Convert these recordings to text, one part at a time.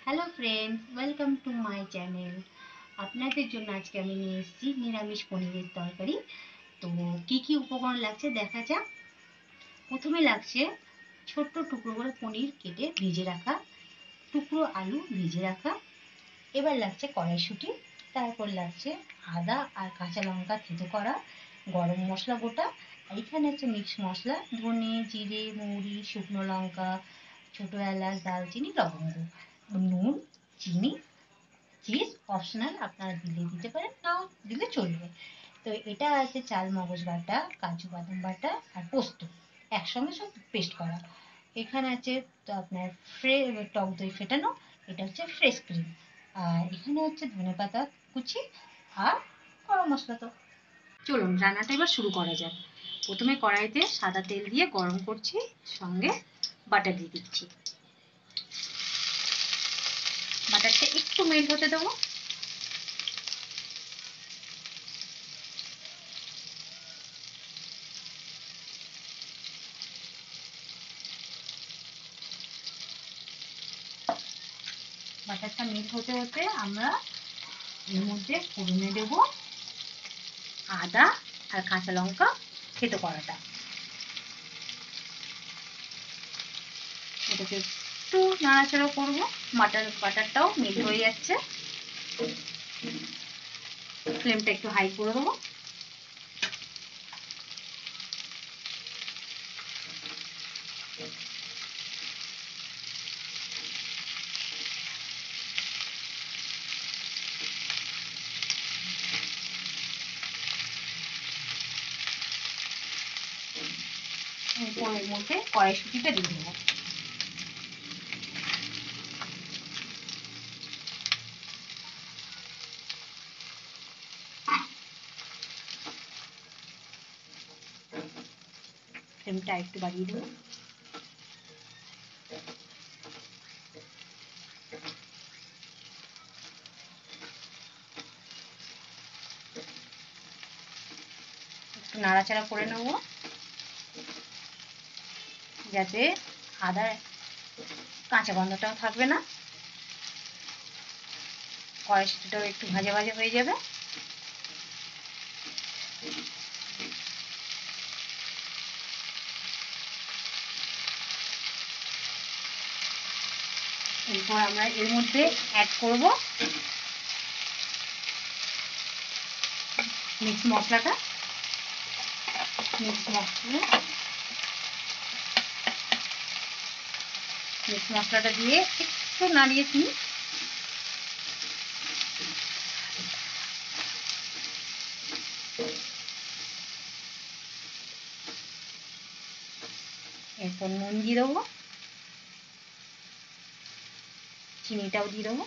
Hello friends, welcome to my channel. আপনাদের জন্য আজকে আমি নিয়ে এসেছি নিরামিষ পনিরের তরকারি। তো কি কি উপকরণ লাগছে দেখা যাক। প্রথমে লাগছে ছোট্ট টুকরো করে পনির কেটে ভিজে রাখা, টুকরো আলু ভিজে রাখা। এবার লাগছে কড়াইশুঁটি, তারপর লাগছে আদা আর কাঁচা লঙ্কা থেতো করা, গরম মশলা গোটা, আর এখানে হচ্ছে মিক্স মশলা ধনে জিরে মৌরি শুকনো লঙ্কা ছোট এলাচ দালচিনি লবঙ্গ, নুন, চিনি, চিজ অপশনাল, আপনারা দিলে দিতে পারেন, নাও দিলে চলবে। তো এটা আছে চাল মগজ বাটা, কাজু বাদাম বাটা আর পোস্ত একসঙ্গে সব পেস্ট করা। এখানে আছে তো আপনার টক দই ফেটানো, এটা হচ্ছে ফ্রেশ ক্রিম। আর এখানে হচ্ছে ধনেপাতা কুচি আর গরম মশলা। তো চলুন রান্নাটা এবার শুরু করা যাক। প্রথমে কড়াইতে সাদা তেল দিয়ে গরম করছি, সঙ্গে বাটার দিয়ে দিচ্ছি। বাটারটা একটু মেল্ট হতে দেবো। বাটারটা মেল্ট হতে হতে আমরা এর মধ্যে ফোড়নে দেব আদা আর কাঁচা লঙ্কা থেতো করাটা। এটাকে একটু নাড়াচাড়া করবো। বাটারটাও মেল্ট হয়ে যাচ্ছে। ফ্লেমটা একটু হাই করে দেবো। এরপর এর মধ্যে কড়াইশুঁটিটা দিয়ে দেবো। ফ্লেমটা একটু বাড়িয়ে দেবো। একটু নাড়াচাড়া করে নেবো যাতে আদার কাঁচা গন্ধটাও থাকবে না, কড়াইশুঁটিটাও একটু ভাজা ভাজা হয়ে যাবে। এরপর আমরা এর মধ্যে অ্যাড করব মিক্স মশলাটা। মিক্স মশলাটা দিয়ে একটু নাড়িয়ে দিই। এরপর নুন দিয়ে দেবো, চিনিটাও দিয়ে দেবো।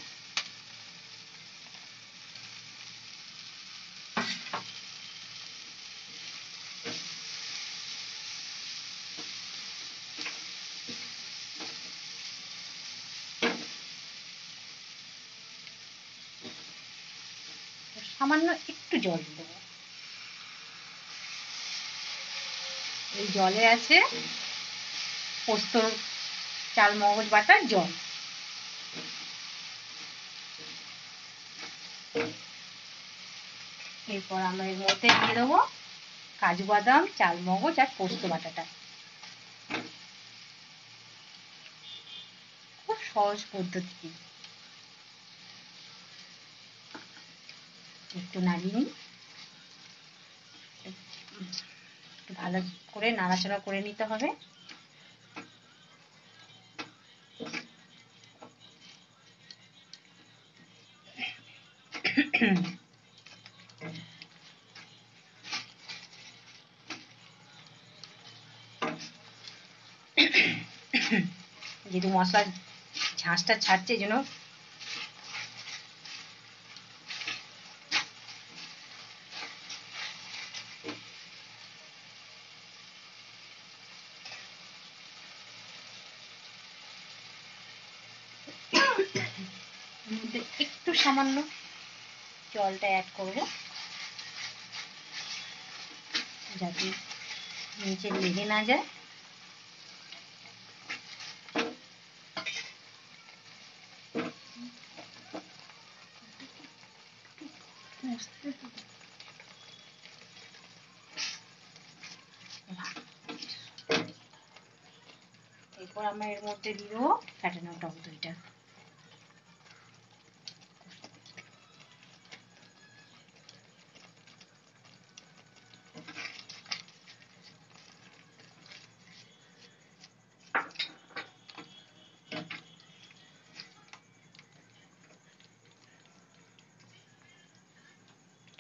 সামান্য একটু জল দিয়ে দেবো। এই জলে আছে পোস্ত চাল মগজ বাটার জল। এরপর আমরা এর মধ্যে দিয়ে দেবো কাজু বাদাম চাল মগজ আর পোস্ত বাটাটা। খুব সহজ পদ্ধতি। একটু নাড়িয়ে নিই, একটু ভালো করে নাড়াচাড়া করে নিতে হবে। যেহেতু মশলার ঝাঁসটা ছাড়ছে এই জন্য মধ্যে একটু সামান্য জলটা অ্যাড করব যাতে নিচে লেগে না যায়। এরপর আমরা এর মধ্যে দিয়ে দেবো ফ্যাটানো টক দইটা।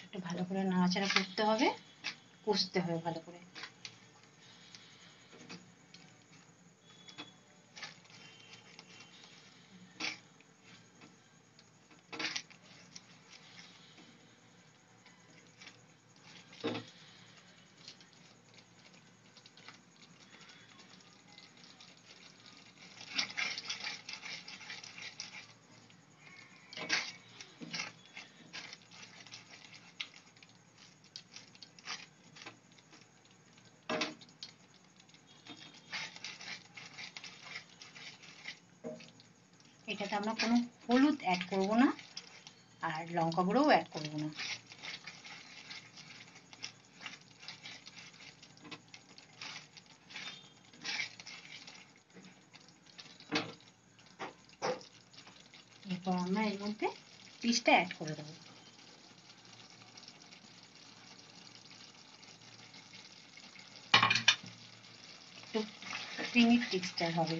একটু ভালো করে নাড়াচাড়া করতে হবে, কষতে হবে ভালো করে। এটাতে আমরা কোনো হলুদ অ্যাড করব না আর লঙ্কা গুঁড়োও অ্যাড করব না। এরপর আমরা এর মধ্যে পিসটা অ্যাড করে দেবো। একটু ক্রিমি টেক্সচার হবে।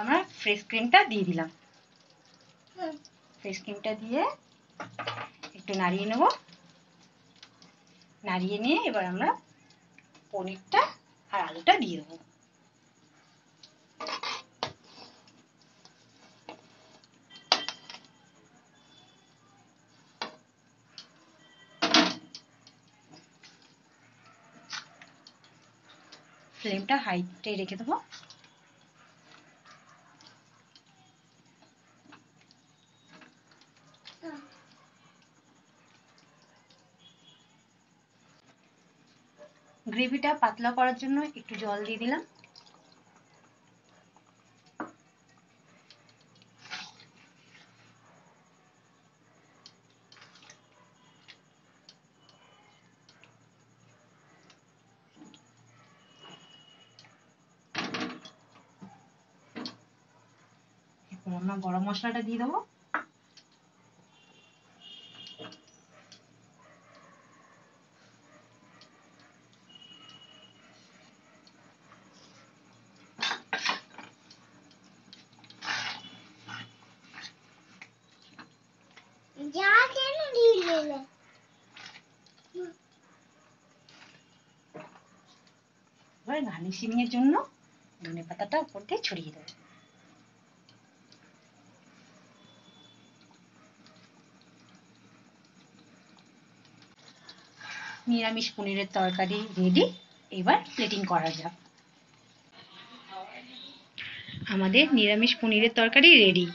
আমরা ফ্রেশ ক্রিমটা দিয়ে দিলাম। ফ্রেশ ক্রিমটা দিয়ে একটু নাড়িয়ে নেব। নাড়িয়ে নিয়ে এবার আমরা পনিরটা আর আলুটা দিয়ে দেবো। ফ্লেমটা হাইতে রেখে দেবো। গ্রেভিটা পাতলা করার জন্য একটু জল দিয়ে দিলাম। এরপর আমরা গরম মশলাটা দিয়ে দেবো। এবার গার্নিশিং এর জন্য ধনেপাতাটা উপর দিয়ে ছড়িয়ে দেবো। নিরামিষ পনিরের তরকারি রেডি। এবার প্লেটিং করা যাক। আমাদের নিরামিষ পনিরের তরকারি রেডি।